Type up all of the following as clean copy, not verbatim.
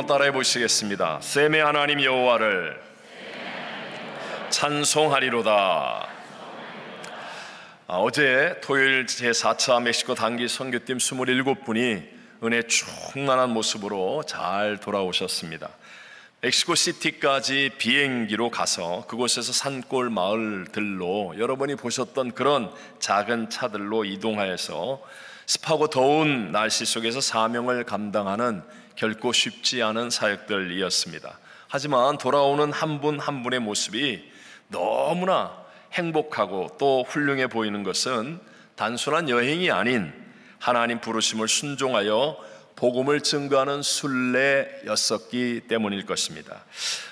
따라해 보시겠습니다. 셈의 하나님 여호와를 찬송하리로다. 어제 토요일 제4차 멕시코 단기 선교팀 27분이 은혜 충만한 모습으로 잘 돌아오셨습니다. 멕시코 시티까지 비행기로 가서 그곳에서 산골 마을들로 여러분이 보셨던 그런 작은 차들로 이동하여서 습하고 더운 날씨 속에서 사명을 감당하는 결코 쉽지 않은 사역들이었습니다. 하지만 돌아오는 한 분 한 분의 모습이 너무나 행복하고 또 훌륭해 보이는 것은 단순한 여행이 아닌 하나님 부르심을 순종하여 복음을 증거하는 순례였었기 때문일 것입니다.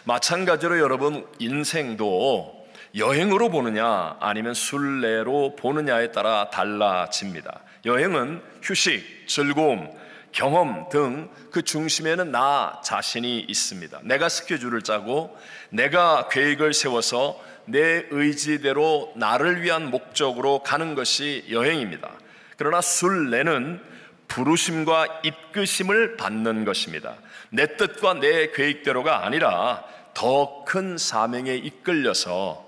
마찬가지로 여러분, 인생도 여행으로 보느냐 아니면 순례로 보느냐에 따라 달라집니다. 여행은 휴식, 즐거움, 경험 등 그 중심에는 나 자신이 있습니다. 내가 스케줄을 짜고 내가 계획을 세워서 내 의지대로 나를 위한 목적으로 가는 것이 여행입니다. 그러나 순례는 부르심과 이끄심을 받는 것입니다. 내 뜻과 내 계획대로가 아니라 더 큰 사명에 이끌려서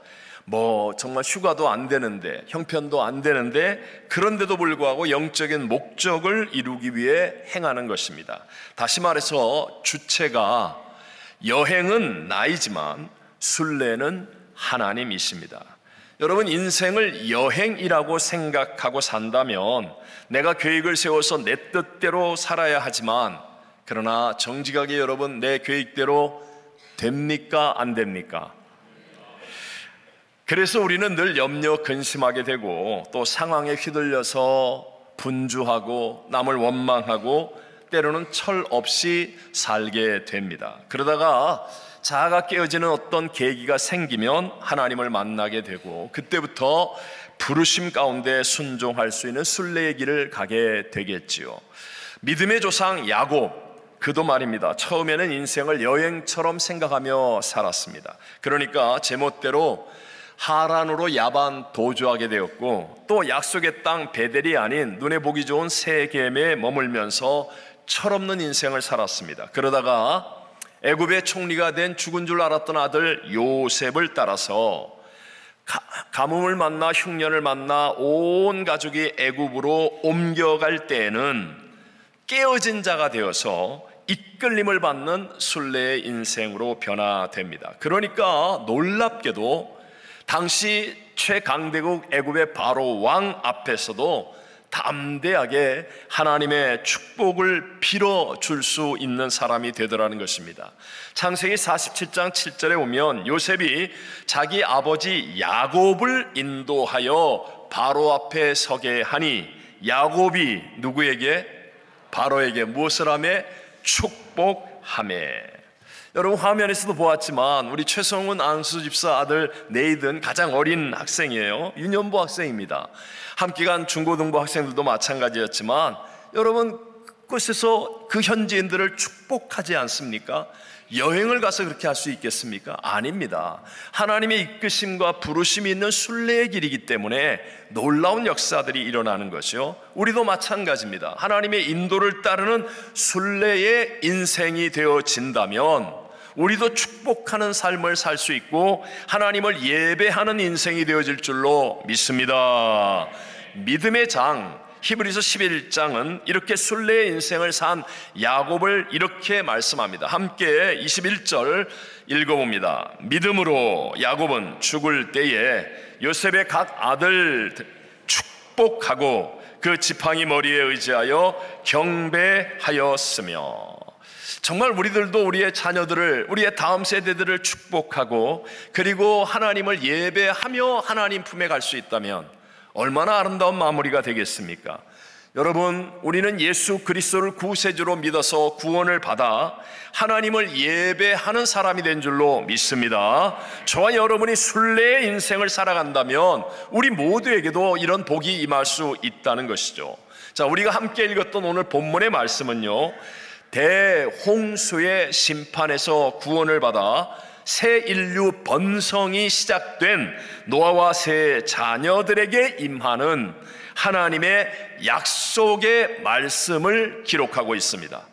정말 휴가도 안 되는데 형편도 안 되는데 그런데도 불구하고 영적인 목적을 이루기 위해 행하는 것입니다. 다시 말해서 주체가 여행은 나이지만 순례는 하나님이십니다. 여러분, 인생을 여행이라고 생각하고 산다면 내가 계획을 세워서 내 뜻대로 살아야 하지만, 그러나 정직하게 여러분, 내 계획대로 됩니까? 안 됩니까? 그래서 우리는 늘 염려 근심하게 되고 또 상황에 휘둘려서 분주하고 남을 원망하고 때로는 철없이 살게 됩니다. 그러다가 자아가 깨어지는 어떤 계기가 생기면 하나님을 만나게 되고 그때부터 부르심 가운데 순종할 수 있는 순례의 길을 가게 되겠지요. 믿음의 조상 야곱, 그도 말입니다. 처음에는 인생을 여행처럼 생각하며 살았습니다. 그러니까 제멋대로 하란으로 야반 도주하게 되었고 또 약속의 땅 베델이 아닌 눈에 보기 좋은 세겜에 머물면서 철없는 인생을 살았습니다. 그러다가 애굽의 총리가 된 죽은 줄 알았던 아들 요셉을 따라서 가뭄을 만나 흉년을 만나 온 가족이 애굽으로 옮겨갈 때에는 깨어진 자가 되어서 이끌림을 받는 순례의 인생으로 변화됩니다. 그러니까 놀랍게도 당시 최강대국 애굽의 바로 왕 앞에서도 담대하게 하나님의 축복을 빌어줄 수 있는 사람이 되더라는 것입니다. 창세기 47장 7절에 보면 요셉이 자기 아버지 야곱을 인도하여 바로 앞에 서게 하니 야곱이 누구에게? 바로에게 무엇을 하매? 축복하매. 여러분, 화면에서도 보았지만 우리 최성훈 안수 집사 아들 네이든 가장 어린 학생이에요. 유년부 학생입니다. 함께 간 중고등부 학생들도 마찬가지였지만 여러분, 그곳에서 그 현지인들을 축복하지 않습니까? 여행을 가서 그렇게 할 수 있겠습니까? 아닙니다. 하나님의 이끄심과 부르심이 있는 순례의 길이기 때문에 놀라운 역사들이 일어나는 것이요, 우리도 마찬가지입니다. 하나님의 인도를 따르는 순례의 인생이 되어진다면 우리도 축복하는 삶을 살 수 있고 하나님을 예배하는 인생이 되어질 줄로 믿습니다. 믿음의 장 히브리서 11장은 이렇게 순례의 인생을 산 야곱을 이렇게 말씀합니다. 함께 21절 읽어봅니다. 믿음으로 야곱은 죽을 때에 요셉의 각 아들 축복하고 그 지팡이 머리에 의지하여 경배하였으며. 정말 우리들도 우리의 자녀들을, 우리의 다음 세대들을 축복하고 그리고 하나님을 예배하며 하나님 품에 갈 수 있다면 얼마나 아름다운 마무리가 되겠습니까? 여러분, 우리는 예수 그리스도를 구세주로 믿어서 구원을 받아 하나님을 예배하는 사람이 된 줄로 믿습니다. 저와 여러분이 순례의 인생을 살아간다면 우리 모두에게도 이런 복이 임할 수 있다는 것이죠. 자, 우리가 함께 읽었던 오늘 본문의 말씀은요, 대홍수의 심판에서 구원을 받아 새 인류 번성이 시작된 노아와 새 자녀들에게 임하는 하나님의 약속의 말씀을 기록하고 있습니다.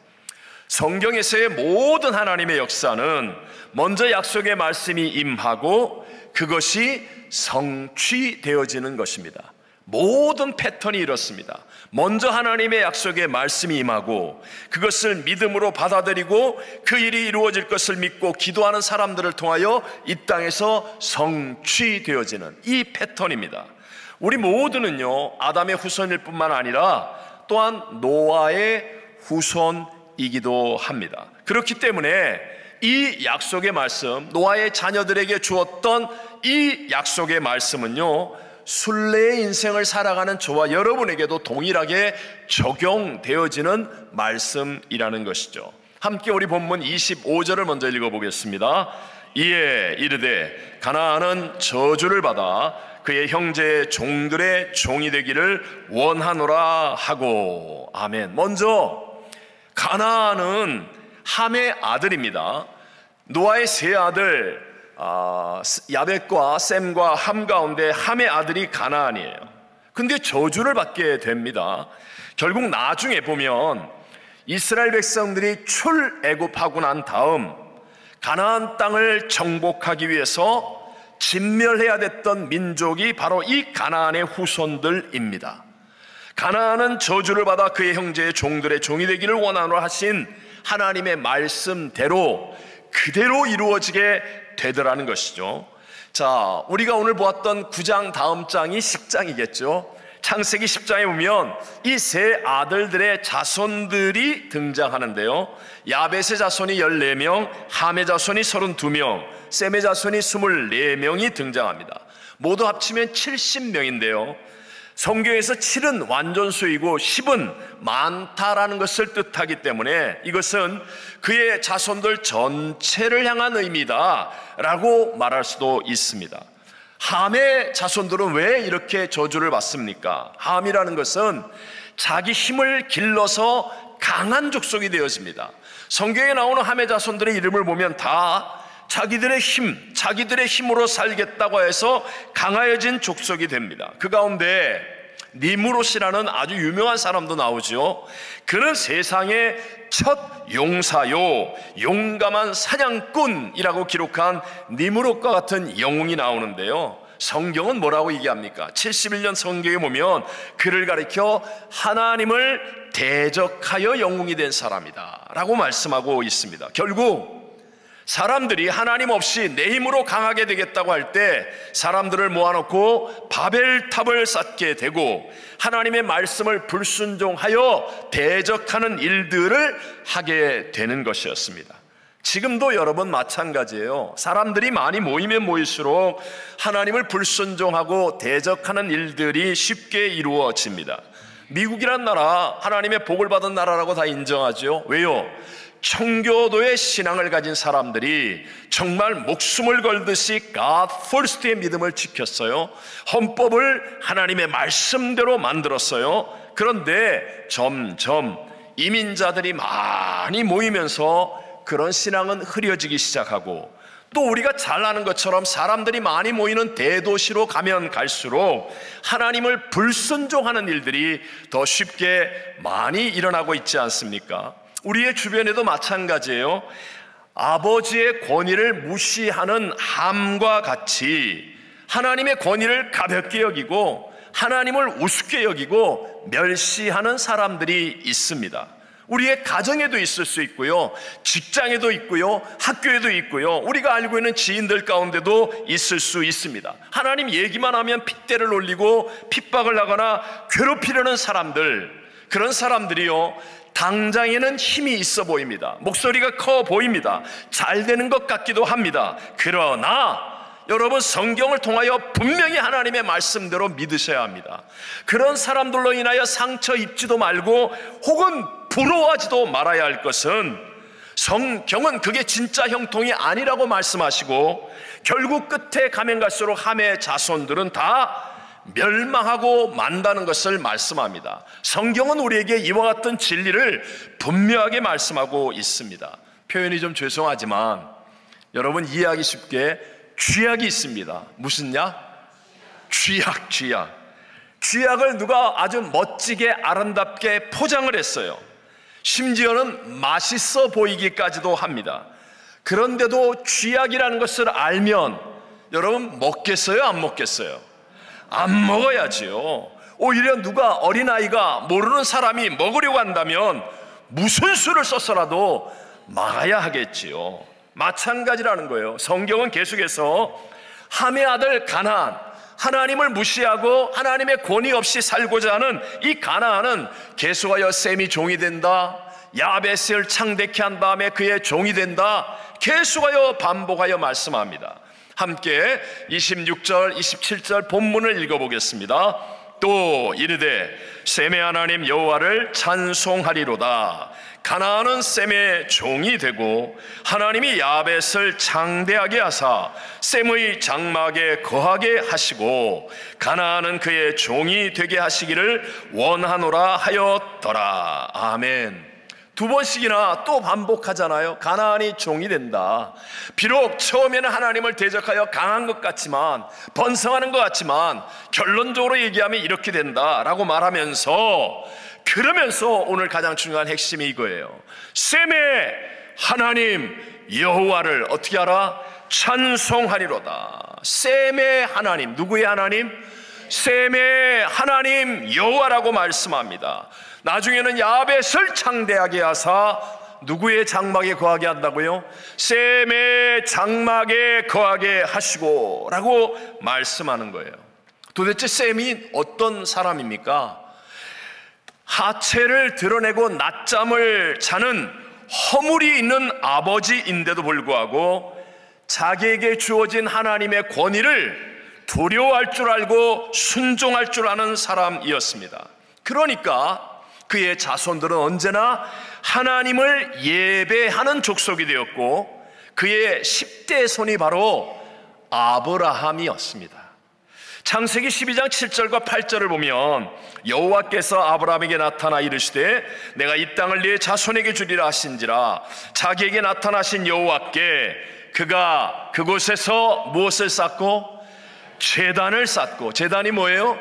성경에서의 모든 하나님의 역사는 먼저 약속의 말씀이 임하고 그것이 성취되어지는 것입니다. 모든 패턴이 이렇습니다. 먼저 하나님의 약속의 말씀이 임하고 그것을 믿음으로 받아들이고 그 일이 이루어질 것을 믿고 기도하는 사람들을 통하여 이 땅에서 성취되어지는 이 패턴입니다. 우리 모두는요, 아담의 후손일 뿐만 아니라 또한 노아의 후손이기도 합니다. 그렇기 때문에 이 약속의 말씀, 노아의 자녀들에게 주었던 이 약속의 말씀은요, 순례의 인생을 살아가는 저와 여러분에게도 동일하게 적용되어지는 말씀이라는 것이죠. 함께 우리 본문 25절을 먼저 읽어보겠습니다. 이에 이르되 가나안은 저주를 받아 그의 형제의 종들의 종이 되기를 원하노라 하고. 아멘. 먼저 가나안은 함의 아들입니다. 노아의 세 아들 야벳과 셈과 함 가운데 함의 아들이 가나안이에요. 근데 저주를 받게 됩니다. 결국 나중에 보면 이스라엘 백성들이 출애굽하고 난 다음 가나안 땅을 정복하기 위해서 진멸해야 됐던 민족이 바로 이 가나안의 후손들입니다. 가나안은 저주를 받아 그의 형제의 종들의 종이 되기를 원하노라 하신 하나님의 말씀대로 그대로 이루어지게 되더라는 것이죠. 자, 우리가 오늘 보았던 9장 다음 장이 10장이겠죠. 창세기 10장에 보면 이 세 아들들의 자손들이 등장하는데요, 야벳의 자손이 14명, 함의 자손이 32명, 셈의 자손이 24명이 등장합니다. 모두 합치면 70명인데요 성경에서 7은 완전수이고 10은 많다라는 것을 뜻하기 때문에 이것은 그의 자손들 전체를 향한 의미다 라고 말할 수도 있습니다. 함의 자손들은 왜 이렇게 저주를 받습니까? 함이라는 것은 자기 힘을 길러서 강한 족속이 되어집니다. 성경에 나오는 함의 자손들의 이름을 보면 다 자기들의 힘으로 살겠다고 해서 강하여진 족속이 됩니다. 그 가운데 니므롯이라는 아주 유명한 사람도 나오죠. 그는 세상의 첫 용사요, 용감한 사냥꾼이라고 기록한 니므롯과 같은 영웅이 나오는데요, 성경은 뭐라고 얘기합니까? 71년 성경에 보면 그를 가리켜 하나님을 대적하여 영웅이 된 사람이다 라고 말씀하고 있습니다. 결국 사람들이 하나님 없이 내 힘으로 강하게 되겠다고 할 때 사람들을 모아놓고 바벨탑을 쌓게 되고 하나님의 말씀을 불순종하여 대적하는 일들을 하게 되는 것이었습니다. 지금도 여러분 마찬가지예요. 사람들이 많이 모이면 모일수록 하나님을 불순종하고 대적하는 일들이 쉽게 이루어집니다. 미국이란 나라 하나님의 복을 받은 나라라고 다 인정하죠. 왜요? 청교도의 신앙을 가진 사람들이 정말 목숨을 걸듯이 God first의 믿음을 지켰어요. 헌법을 하나님의 말씀대로 만들었어요. 그런데 점점 이민자들이 많이 모이면서 그런 신앙은 흐려지기 시작하고, 또 우리가 잘 아는 것처럼 사람들이 많이 모이는 대도시로 가면 갈수록 하나님을 불순종하는 일들이 더 쉽게 많이 일어나고 있지 않습니까? 우리의 주변에도 마찬가지예요. 아버지의 권위를 무시하는 함과 같이 하나님의 권위를 가볍게 여기고 하나님을 우습게 여기고 멸시하는 사람들이 있습니다. 우리의 가정에도 있을 수 있고요, 직장에도 있고요, 학교에도 있고요, 우리가 알고 있는 지인들 가운데도 있을 수 있습니다. 하나님 얘기만 하면 핏대를 올리고 핍박을 하거나 괴롭히려는 사람들, 그런 사람들이요, 당장에는 힘이 있어 보입니다. 목소리가 커 보입니다. 잘 되는 것 같기도 합니다. 그러나 여러분, 성경을 통하여 분명히 하나님의 말씀대로 믿으셔야 합니다. 그런 사람들로 인하여 상처 입지도 말고 혹은 부러워하지도 말아야 할 것은, 성경은 그게 진짜 형통이 아니라고 말씀하시고 결국 끝에 가면 갈수록 함의 자손들은 다 멸망하고 만다는 것을 말씀합니다. 성경은 우리에게 이와 같은 진리를 분명하게 말씀하고 있습니다. 표현이 좀 죄송하지만 여러분, 이해하기 쉽게 쥐약이 있습니다. 무슨 약? 쥐약. 쥐약을 누가 아주 멋지게 아름답게 포장을 했어요. 심지어는 맛있어 보이기까지도 합니다. 그런데도 쥐약이라는 것을 알면 여러분 먹겠어요? 안 먹겠어요? 안 먹어야지요. 오히려 누가 어린아이가 모르는 사람이 먹으려고 한다면 무슨 수를 써서라도 막아야 하겠지요. 마찬가지라는 거예요. 성경은 계속해서 함의 아들 가나안, 하나님을 무시하고 하나님의 권위 없이 살고자 하는 이 가나안은 계속하여 셈이 종이 된다, 야벳을 창대케 한 다음에 그의 종이 된다, 계속하여 반복하여 말씀합니다. 함께 26절 27절 본문을 읽어보겠습니다. 또 이르되 셈의 하나님 여호와를 찬송하리로다. 가나안은 셈의 종이 되고 하나님이 야벳을 장대하게 하사 셈의 장막에 거하게 하시고 가나안은 그의 종이 되게 하시기를 원하노라 하였더라. 아멘. 두 번씩이나 또 반복하잖아요. 가나안이 종이 된다. 비록 처음에는 하나님을 대적하여 강한 것 같지만, 번성하는 것 같지만 결론적으로 얘기하면 이렇게 된다라고 말하면서, 그러면서 오늘 가장 중요한 핵심이 이거예요. 셈의 하나님 여호와를 어떻게 하라? 찬송하리로다. 셈의 하나님, 누구의 하나님? 셈의 하나님 여호와라고 말씀합니다. 나중에는 야벳을 창대하게 하사 누구의 장막에 거하게 한다고요? 셈의 장막에 거하게 하시고 라고 말씀하는 거예요. 도대체 셈이 어떤 사람입니까? 하체를 드러내고 낮잠을 자는 허물이 있는 아버지인데도 불구하고 자기에게 주어진 하나님의 권위를 두려워할 줄 알고 순종할 줄 아는 사람이었습니다. 그러니까 그의 자손들은 언제나 하나님을 예배하는 족속이 되었고 그의 10대 손이 바로 아브라함이었습니다. 창세기 12장 7절과 8절을 보면 여호와께서 아브라함에게 나타나 이르시되 내가 이 땅을 네 자손에게 주리라 하신지라. 자기에게 나타나신 여호와께 그가 그곳에서 무엇을 쌓고? 제단을 쌓고. 제단이 뭐예요?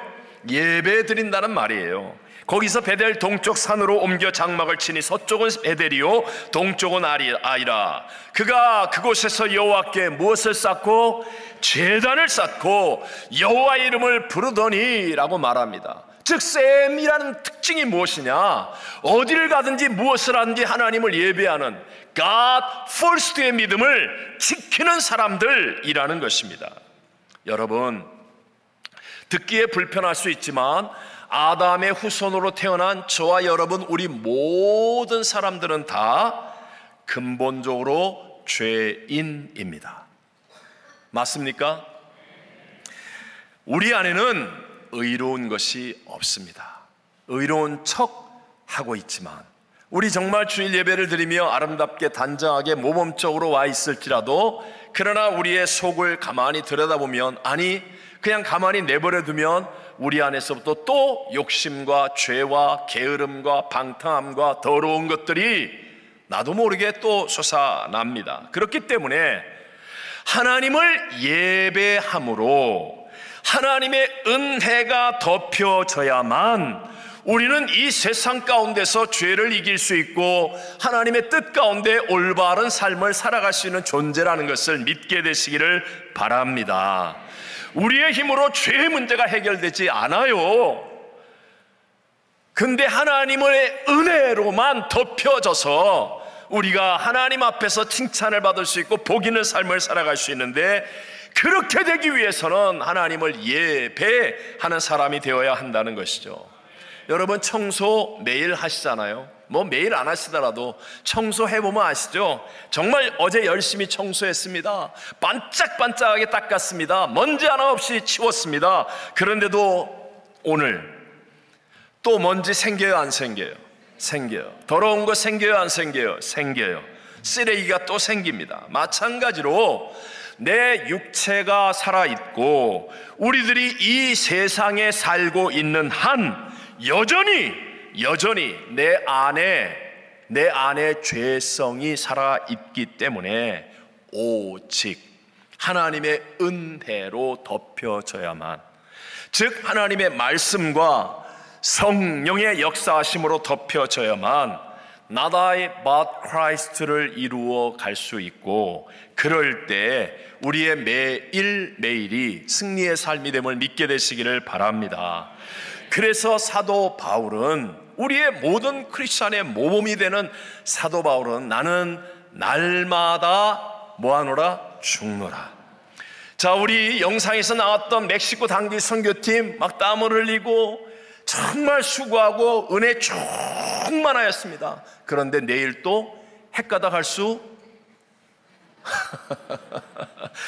예배 드린다는 말이에요. 거기서 베델 동쪽 산으로 옮겨 장막을 치니 서쪽은 베델이요 동쪽은 아이라. 그가 그곳에서 여호와께 무엇을 쌓고? 제단을 쌓고 여호와의 이름을 부르더니 라고 말합니다. 즉 셈이라는 특징이 무엇이냐? 어디를 가든지 무엇을 하든지 하나님을 예배하는 God first의 믿음을 지키는 사람들이라는 것입니다. 여러분, 듣기에 불편할 수 있지만 아담의 후손으로 태어난 저와 여러분, 우리 모든 사람들은 다 근본적으로 죄인입니다. 맞습니까? 우리 안에는 의로운 것이 없습니다. 의로운 척 하고 있지만, 우리 정말 주일 예배를 드리며 아름답게 단정하게 모범적으로 와 있을지라도, 그러나 우리의 속을 가만히 들여다보면, 아니 그냥 가만히 내버려 두면 우리 안에서부터 또 욕심과 죄와 게으름과 방탕함과 더러운 것들이 나도 모르게 또 솟아납니다. 그렇기 때문에 하나님을 예배함으로 하나님의 은혜가 덮여져야만 우리는 이 세상 가운데서 죄를 이길 수 있고 하나님의 뜻 가운데 올바른 삶을 살아갈 수 있는 존재라는 것을 믿게 되시기를 바랍니다. 우리의 힘으로 죄의 문제가 해결되지 않아요. 근데 하나님의 은혜로만 덮여져서 우리가 하나님 앞에서 칭찬을 받을 수 있고 복 있는 삶을 살아갈 수 있는데, 그렇게 되기 위해서는 하나님을 예배하는 사람이 되어야 한다는 것이죠. 여러분, 청소 매일 하시잖아요. 뭐 매일 안 하시더라도 청소해보면 아시죠? 정말 어제 열심히 청소했습니다. 반짝반짝하게 닦았습니다. 먼지 하나 없이 치웠습니다. 그런데도 오늘 또 먼지 생겨요, 안 생겨요? 생겨요. 더러운 거 생겨요, 안 생겨요? 생겨요. 쓰레기가 또 생깁니다. 마찬가지로 내 육체가 살아있고 우리들이 이 세상에 살고 있는 한 여전히 내 안에 죄성이 살아있기 때문에 오직 하나님의 은혜로 덮여져야만, 즉 하나님의 말씀과 성령의 역사하심으로 덮여져야만 Not I but Christ를 이루어 갈 수 있고, 그럴 때 우리의 매일매일이 승리의 삶이 됨을 믿게 되시기를 바랍니다. 그래서 사도 바울은, 우리의 모든 크리스찬의 모범이 되는 사도 바울은, 나는 날마다 뭐하노라? 죽노라. 자, 우리 영상에서 나왔던 멕시코 단기 선교팀 막 땀을 흘리고 정말 수고하고 은혜 충만하였습니다. 그런데 내일 또 헷가닥 할 수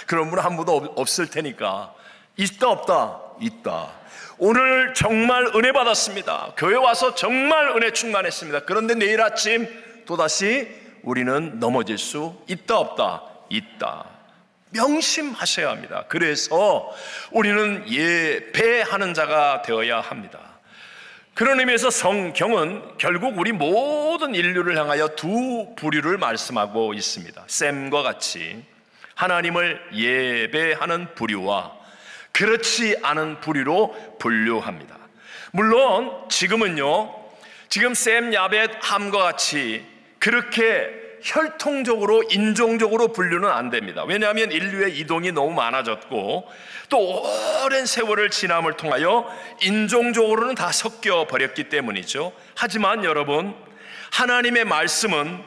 그런 분 한 분도 없을 테니까. 있다 없다? 있다. 오늘 정말 은혜 받았습니다. 교회 와서 정말 은혜 충만했습니다. 그런데 내일 아침 또다시 우리는 넘어질 수 있다 없다? 있다. 명심하셔야 합니다. 그래서 우리는 예배하는 자가 되어야 합니다. 그런 의미에서 성경은 결국 우리 모든 인류를 향하여 두 부류를 말씀하고 있습니다. 샘과 같이 하나님을 예배하는 부류와 그렇지 않은 부류로 분류합니다. 물론 지금은요, 지금 샘, 야벳, 함과 같이 그렇게 혈통적으로 인종적으로 분류는 안 됩니다. 왜냐하면 인류의 이동이 너무 많아졌고 또 오랜 세월을 지남을 통하여 인종적으로는 다 섞여 버렸기 때문이죠. 하지만 여러분, 하나님의 말씀은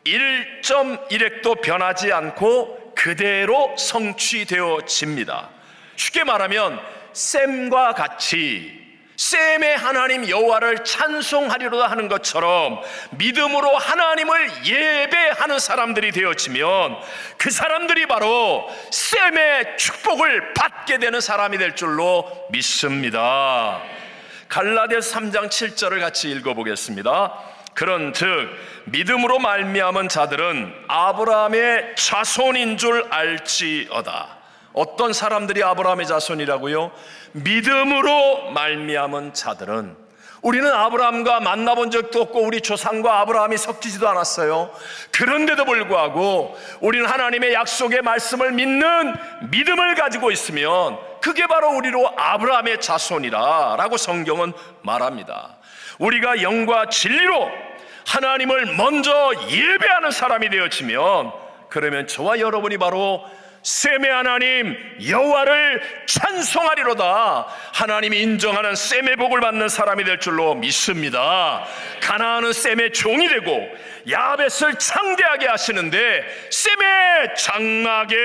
1.1획도 변하지 않고 그대로 성취되어집니다. 쉽게 말하면 셈과 같이 셈의 하나님 여호와를 찬송하리로다 하는 것처럼 믿음으로 하나님을 예배하는 사람들이 되어지면 그 사람들이 바로 셈의 축복을 받게 되는 사람이 될 줄로 믿습니다. 갈라디아서 3장 7절을 같이 읽어보겠습니다. 그런즉 믿음으로 말미암은 자들은 아브라함의 자손인 줄 알지어다. 어떤 사람들이 아브라함의 자손이라고요? 믿음으로 말미암은 자들은. 우리는 아브라함과 만나본 적도 없고 우리 조상과 아브라함이 섞이지도 않았어요. 그런데도 불구하고 우리는 하나님의 약속의 말씀을 믿는 믿음을 가지고 있으면 그게 바로 우리로 아브라함의 자손이라 라고 성경은 말합니다. 우리가 영과 진리로 하나님을 먼저 예배하는 사람이 되어지면, 그러면 저와 여러분이 바로 셈의 하나님 여호와를 찬송하리로다, 하나님이 인정하는 셈의 복을 받는 사람이 될 줄로 믿습니다. 가나안은 셈의 종이 되고 야벳을 창대하게 하시는데 셈의 장막에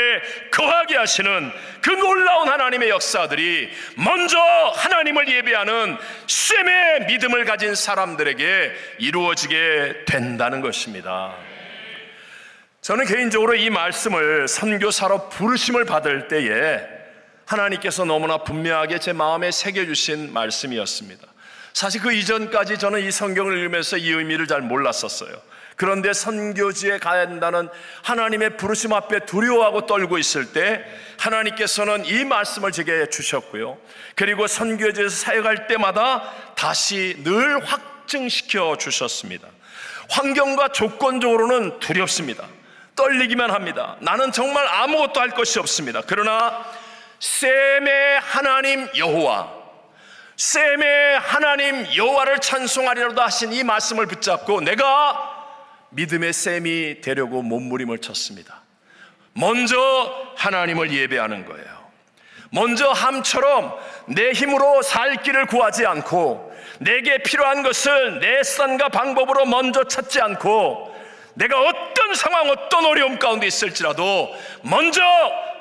거하게 하시는 그 놀라운 하나님의 역사들이 먼저 하나님을 예배하는 셈의 믿음을 가진 사람들에게 이루어지게 된다는 것입니다. 저는 개인적으로 이 말씀을 선교사로 부르심을 받을 때에 하나님께서 너무나 분명하게 제 마음에 새겨주신 말씀이었습니다. 사실 그 이전까지 저는 이 성경을 읽으면서 이 의미를 잘 몰랐었어요. 그런데 선교지에 가야 한다는 하나님의 부르심 앞에 두려워하고 떨고 있을 때 하나님께서는 이 말씀을 제게 주셨고요, 그리고 선교지에서 사역할 때마다 다시 늘 확증시켜 주셨습니다. 환경과 조건적으로는 두렵습니다. 떨리기만 합니다. 나는 정말 아무것도 할 것이 없습니다. 그러나 셈의 하나님 여호와, 셈의 하나님 여호와를 찬송하리로다 하신 이 말씀을 붙잡고 내가 믿음의 셈이 되려고 몸부림을 쳤습니다. 먼저 하나님을 예배하는 거예요. 먼저 함처럼 내 힘으로 살 길을 구하지 않고 내게 필요한 것을 내 수단과 방법으로 먼저 찾지 않고 내가 어떤 상황, 어떤 어려움 가운데 있을지라도 먼저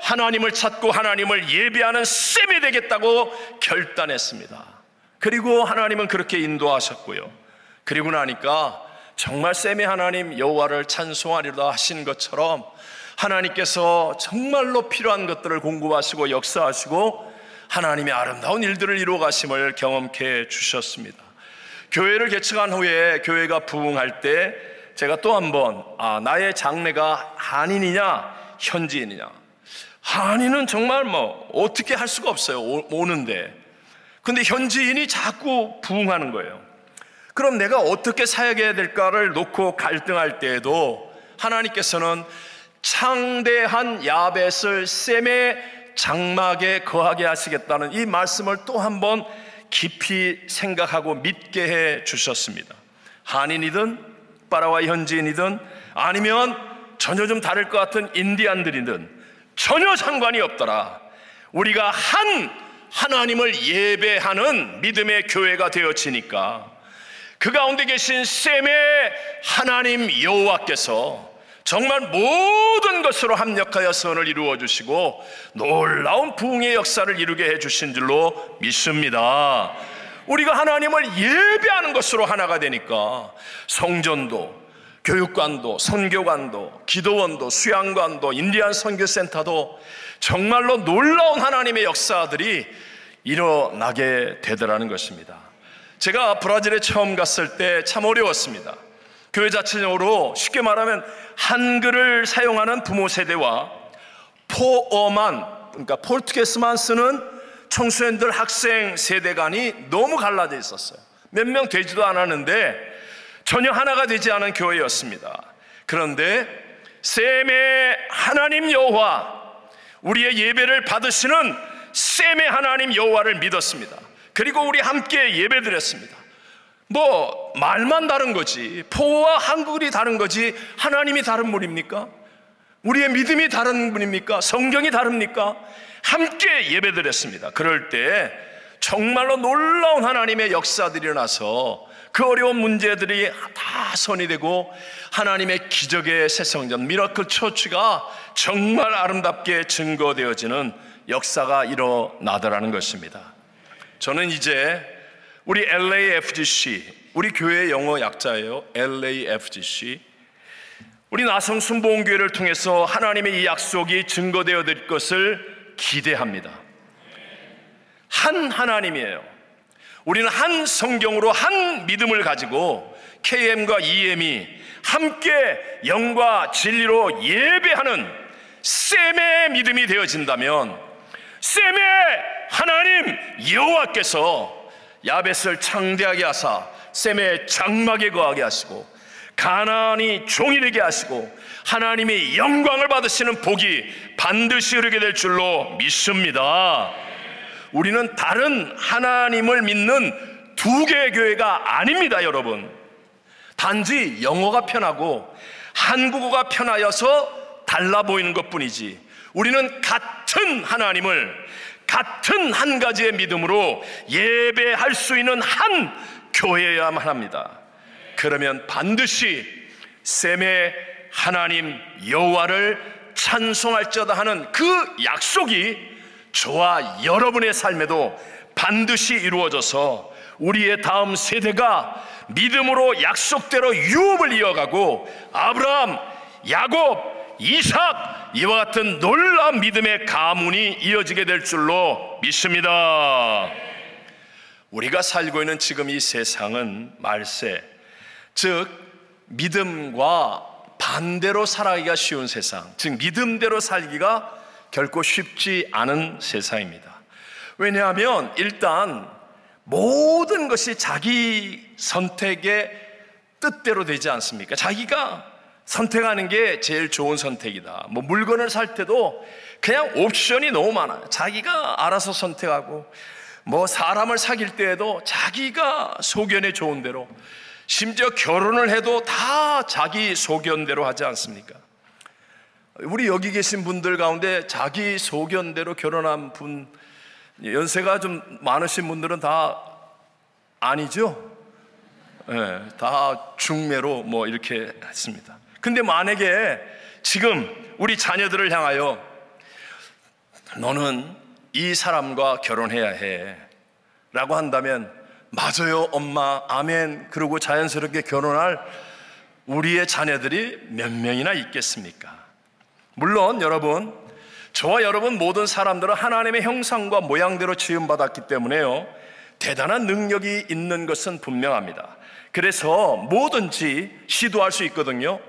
하나님을 찾고 하나님을 예배하는 셈이 되겠다고 결단했습니다. 그리고 하나님은 그렇게 인도하셨고요, 그리고 나니까 정말 셈의 하나님 여호와를 찬송하리로다 하신 것처럼 하나님께서 정말로 필요한 것들을 공급하시고 역사하시고 하나님의 아름다운 일들을 이루어 가심을 경험케 주셨습니다. 교회를 개척한 후에 교회가 부흥할 때 제가 또 한번 나의 장래가 한인이냐 현지인이냐, 한인은 정말 어떻게 할 수가 없어요. 오는데. 근데 현지인이 자꾸 부흥하는 거예요. 그럼 내가 어떻게 사역해야 될까를 놓고 갈등할 때에도 하나님께서는 창대한 야벳을 셈의 장막에 거하게 하시겠다는 이 말씀을 또 한 번 깊이 생각하고 믿게 해 주셨습니다. 한인이든 파라과이 현지인이든 아니면 전혀 좀 다를 것 같은 인디안들이든 전혀 상관이 없더라. 우리가 한 하나님을 예배하는 믿음의 교회가 되어지니까 그 가운데 계신 셈의 하나님 여호와께서 정말 모든 것으로 합력하여 선을 이루어 주시고 놀라운 부흥의 역사를 이루게 해주신 줄로 믿습니다. 우리가 하나님을 예배하는 것으로 하나가 되니까 성전도, 교육관도, 선교관도, 기도원도, 수양관도, 인디안 선교센터도 정말로 놀라운 하나님의 역사들이 일어나게 되더라는 것입니다. 제가 브라질에 처음 갔을 때 참 어려웠습니다. 교회 자체적으로 쉽게 말하면 한글을 사용하는 부모 세대와 포어만, 그러니까 포르투게스만 쓰는 청소년들 학생 세대 간이 너무 갈라져 있었어요. 몇 명 되지도 않았는데 전혀 하나가 되지 않은 교회였습니다. 그런데 셈의 하나님 여호와, 우리의 예배를 받으시는 셈의 하나님 여호와를 믿었습니다. 그리고 우리 함께 예배드렸습니다. 뭐 말만 다른 거지, 포와 한글이 다른 거지 하나님이 다른 분입니까? 우리의 믿음이 다른 분입니까? 성경이 다릅니까? 함께 예배드렸습니다. 그럴 때 정말로 놀라운 하나님의 역사들이 일어나서 그 어려운 문제들이 다 선이 되고 하나님의 기적의 새성전 미러클 처치가 정말 아름답게 증거되어지는 역사가 일어나더라는 것입니다. 저는 이제 우리 LAFGC, 우리 교회의 영어 약자예요. LAFGC, 우리 나성순복음교회를 통해서 하나님의 이 약속이 증거되어 될 것을 기대합니다. 한 하나님이에요. 우리는 한 성경으로 한 믿음을 가지고 KM과 EM이 함께 영과 진리로 예배하는 셈의 믿음이 되어진다면 셈의 하나님 여호와께서 야벳을 창대하게 하사 셈의 장막에 거하게 하시고 가나안이 종이 되게 하시고 하나님의 영광을 받으시는 복이 반드시 이루게 될 줄로 믿습니다. 우리는 다른 하나님을 믿는 두 개의 교회가 아닙니다, 여러분. 단지 영어가 편하고 한국어가 편하여서 달라 보이는 것뿐이지 우리는 같은 하나님을 같은 한 가지의 믿음으로 예배할 수 있는 한 교회여야만 합니다. 그러면 반드시 셈의 하나님 여호와를 찬송할지어다 하는 그 약속이 저와 여러분의 삶에도 반드시 이루어져서 우리의 다음 세대가 믿음으로 약속대로 유업을 이어가고 아브라함, 야곱, 이삭 이와 같은 놀라운 믿음의 가문이 이어지게 될 줄로 믿습니다. 우리가 살고 있는 지금 이 세상은 말세, 즉 믿음과 반대로 살아가기가 쉬운 세상, 즉 믿음대로 살기가 결코 쉽지 않은 세상입니다. 왜냐하면 일단 모든 것이 자기 선택의 뜻대로 되지 않습니까? 자기가 선택하는 게 제일 좋은 선택이다. 뭐 물건을 살 때도 그냥 옵션이 너무 많아요. 자기가 알아서 선택하고, 뭐 사람을 사귈 때에도 자기가 소견에 좋은 대로, 심지어 결혼을 해도 다 자기 소견대로 하지 않습니까? 우리 여기 계신 분들 가운데 자기 소견대로 결혼한 분, 연세가 좀 많으신 분들은 다 아니죠? 네, 다 중매로 뭐 이렇게 했습니다. 근데 만약에 지금 우리 자녀들을 향하여 너는 이 사람과 결혼해야 해 라고 한다면 맞아요 엄마 아멘 그러고 자연스럽게 결혼할 우리의 자녀들이 몇 명이나 있겠습니까? 물론 여러분, 저와 여러분 모든 사람들은 하나님의 형상과 모양대로 지음받았기 때문에요, 대단한 능력이 있는 것은 분명합니다. 그래서 뭐든지 시도할 수 있거든요.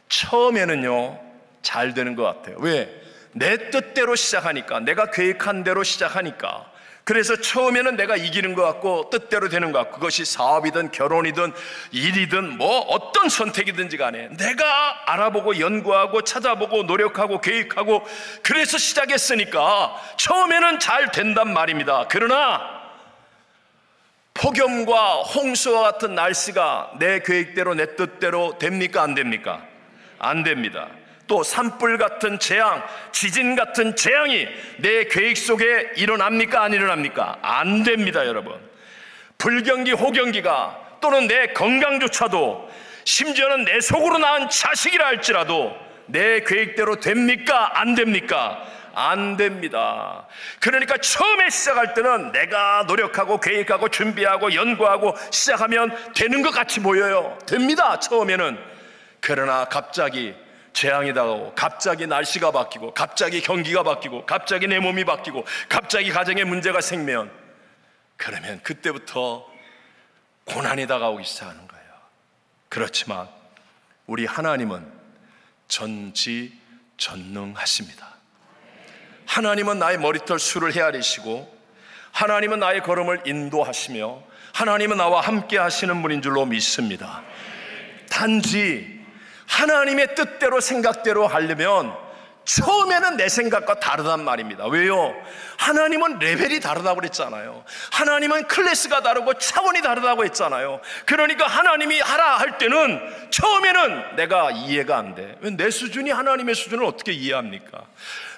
처음에는요 잘 되는 것 같아요. 왜? 내 뜻대로 시작하니까, 내가 계획한 대로 시작하니까. 그래서 처음에는 내가 이기는 것 같고 뜻대로 되는 것 같고, 그것이 사업이든 결혼이든 일이든 뭐 어떤 선택이든지 간에 내가 알아보고 연구하고 찾아보고 노력하고 계획하고 그래서 시작했으니까 처음에는 잘 된단 말입니다. 그러나 폭염과 홍수와 같은 날씨가 내 계획대로 내 뜻대로 됩니까? 안 됩니까? 안 됩니다. 또 산불 같은 재앙, 지진 같은 재앙이 내 계획 속에 일어납니까? 안 일어납니까? 안 됩니다, 여러분. 불경기, 호경기가 또는 내 건강조차도 심지어는 내 속으로 낳은 자식이라 할지라도 내 계획대로 됩니까? 안 됩니까? 안 됩니다. 그러니까 처음에 시작할 때는 내가 노력하고 계획하고 준비하고 연구하고 시작하면 되는 것 같이 보여요. 됩니다, 처음에는. 그러나 갑자기 재앙이 다가오고, 갑자기 날씨가 바뀌고, 갑자기 경기가 바뀌고, 갑자기 내 몸이 바뀌고, 갑자기 가정에 문제가 생기면, 그러면 그때부터 고난이 다가오기 시작하는 거예요. 그렇지만 우리 하나님은 전지전능하십니다. 하나님은 나의 머리털 수를 헤아리시고, 하나님은 나의 걸음을 인도하시며, 하나님은 나와 함께 하시는 분인 줄로 믿습니다. 단지 하나님의 뜻대로 생각대로 하려면 처음에는 내 생각과 다르단 말입니다. 왜요? 하나님은 레벨이 다르다고 그랬잖아요. 하나님은 클래스가 다르고 차원이 다르다고 했잖아요. 그러니까 하나님이 하라 할 때는 처음에는 내가 이해가 안 돼. 내 수준이 하나님의 수준을 어떻게 이해합니까?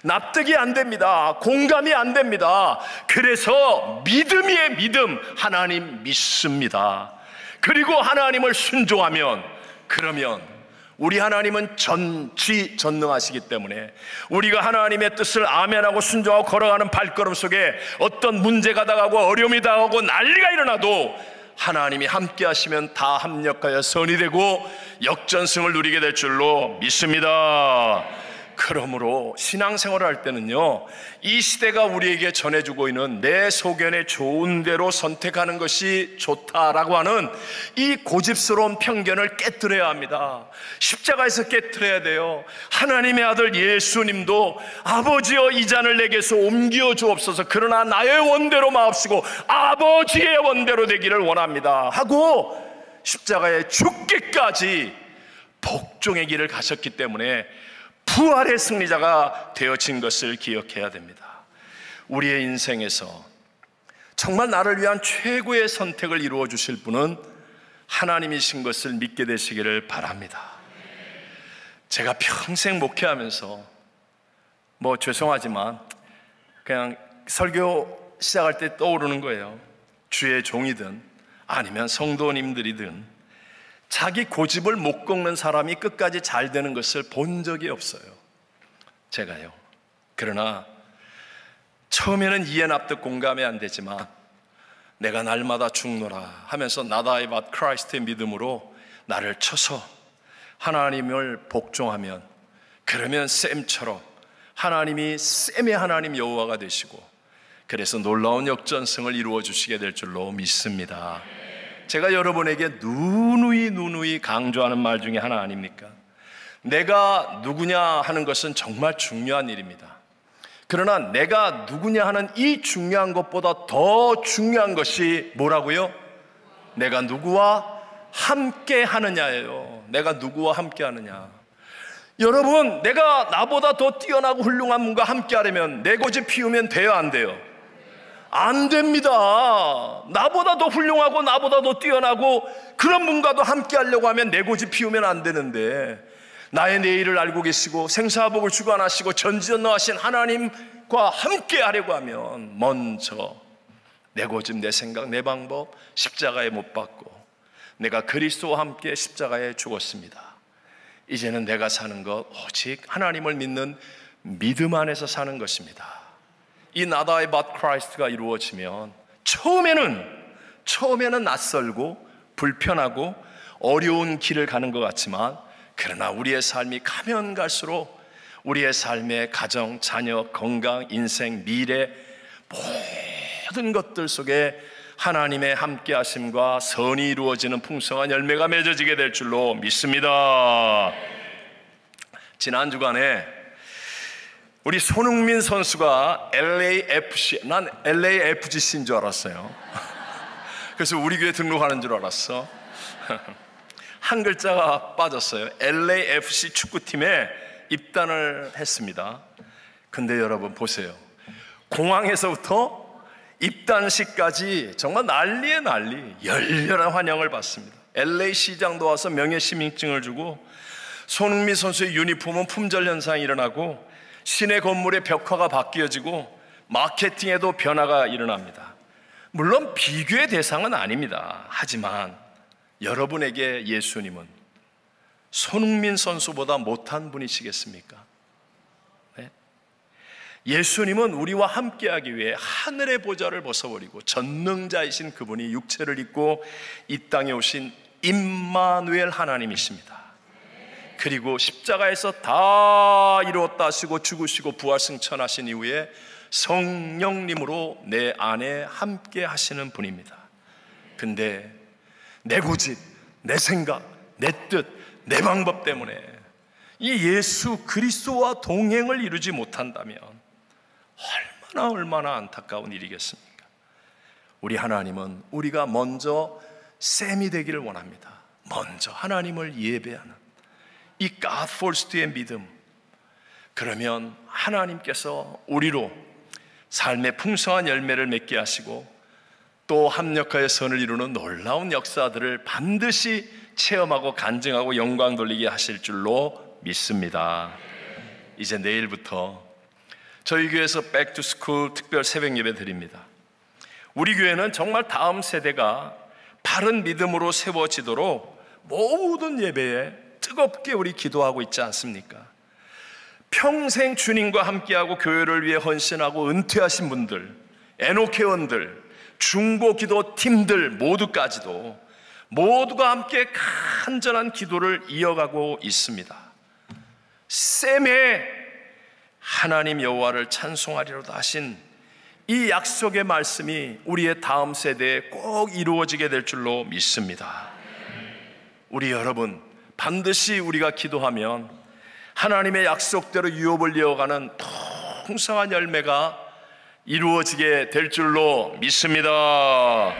납득이 안 됩니다. 공감이 안 됩니다. 그래서 믿음이의 믿음, 하나님 믿습니다. 그리고 하나님을 순종하면, 그러면 우리 하나님은 전지전능하시기 때문에 우리가 하나님의 뜻을 아멘하고 순종하고 걸어가는 발걸음 속에 어떤 문제가 다가오고 어려움이 다가오고 난리가 일어나도 하나님이 함께 하시면 다 합력하여 선이 되고 역전승을 누리게 될 줄로 믿습니다. 그러므로 신앙생활을 할 때는요, 이 시대가 우리에게 전해주고 있는 내 소견에 좋은 대로 선택하는 것이 좋다라고 하는 이 고집스러운 편견을 깨뜨려야 합니다. 십자가에서 깨뜨려야 돼요. 하나님의 아들 예수님도 아버지여 이 잔을 내게서 옮겨 주옵소서, 그러나 나의 원대로 마옵시고 아버지의 원대로 되기를 원합니다 하고 십자가에 죽기까지 복종의 길을 가셨기 때문에 부활의 승리자가 되어진 것을 기억해야 됩니다. 우리의 인생에서 정말 나를 위한 최고의 선택을 이루어 주실 분은 하나님이신 것을 믿게 되시기를 바랍니다. 제가 평생 목회하면서 죄송하지만 그냥 설교 시작할 때 떠오르는 거예요. 주의 종이든 아니면 성도님들이든 자기 고집을 못 꺾는 사람이 끝까지 잘 되는 것을 본 적이 없어요, 제가요. 그러나 처음에는 이해 납득 공감이 안 되지만 내가 날마다 죽노라 하면서 Not I but Christ의 믿음으로 나를 쳐서 하나님을 복종하면, 그러면 샘처럼 하나님이 샘의 하나님 여호와가 되시고, 그래서 놀라운 역전승을 이루어 주시게 될 줄로 믿습니다. 제가 여러분에게 누누이 강조하는 말 중에 하나 아닙니까? 내가 누구냐 하는 것은 정말 중요한 일입니다. 그러나 내가 누구냐 하는 이 중요한 것보다 더 중요한 것이 뭐라고요? 내가 누구와 함께 하느냐예요. 내가 누구와 함께 하느냐. 여러분, 내가 나보다 더 뛰어나고 훌륭한 분과 함께 하려면 내 고집 피우면 돼요, 안 돼요? 안 됩니다. 나보다 더 훌륭하고 나보다 더 뛰어나고 그런 분과도 함께 하려고 하면 내 고집 피우면 안 되는데, 나의 내일을 알고 계시고 생사복을 주관하시고 전지전능하신 하나님과 함께 하려고 하면 먼저 내 고집, 내 생각, 내 방법 십자가에 못 박고 내가 그리스도와 함께 십자가에 죽었습니다. 이제는 내가 사는 것 오직 하나님을 믿는 믿음 안에서 사는 것입니다. 이 Not I but Christ가 이루어지면 처음에는 낯설고 불편하고 어려운 길을 가는 것 같지만, 그러나 우리의 삶이 가면 갈수록 우리의 삶의 가정, 자녀, 건강, 인생, 미래 모든 것들 속에 하나님의 함께 하심과 선이 이루어지는 풍성한 열매가 맺어지게 될 줄로 믿습니다. 지난 주간에 우리 손흥민 선수가 난 LAFC인 줄 알았어요. 그래서 우리 교회 등록하는 줄 알았어. 한 글자가 빠졌어요. LAFC 축구팀에 입단을 했습니다. 근데 여러분 보세요. 공항에서부터 입단식까지 정말 난리에 난리, 열렬한 환영을 받습니다. LA 시장도 와서 명예시민증을 주고, 손흥민 선수의 유니폼은 품절 현상이 일어나고, 시내 건물의 벽화가 바뀌어지고, 마케팅에도 변화가 일어납니다. 물론 비교의 대상은 아닙니다. 하지만 여러분에게 예수님은 손흥민 선수보다 못한 분이시겠습니까? 네? 예수님은 우리와 함께하기 위해 하늘의 보좌를 벗어버리고 전능자이신 그분이 육체를 입고 이 땅에 오신 임마누엘 하나님이십니다. 그리고 십자가에서 다 이루었다 하시고 죽으시고 부활승천하신 이후에 성령님으로 내 안에 함께 하시는 분입니다. 근데 내 고집, 내 생각, 내 뜻, 내 방법 때문에 이 예수 그리스도와 동행을 이루지 못한다면 얼마나 안타까운 일이겠습니까? 우리 하나님은 우리가 먼저 셈이 되기를 원합니다. 먼저 하나님을 예배하는 이 God first의 믿음. 그러면 하나님께서 우리로 삶의 풍성한 열매를 맺게 하시고 또 합력하여 선을 이루는 놀라운 역사들을 반드시 체험하고 간증하고 영광 돌리게 하실 줄로 믿습니다. 이제 내일부터 저희 교회에서 Back to School 특별 새벽 예배 드립니다. 우리 교회는 정말 다음 세대가 바른 믿음으로 세워지도록 모든 예배에 뜨겁게 우리 기도하고 있지 않습니까? 평생 주님과 함께하고 교회를 위해 헌신하고 은퇴하신 분들, 에녹회원들, 중보기도 팀들 모두가 함께 간절한 기도를 이어가고 있습니다. 셈에 하나님 여호와를 찬송하리로다 하신 이 약속의 말씀이 우리의 다음 세대에 꼭 이루어지게 될 줄로 믿습니다. 우리 여러분, 반드시 우리가 기도하면 하나님의 약속대로 유업을 이어가는 풍성한 열매가 이루어지게 될 줄로 믿습니다.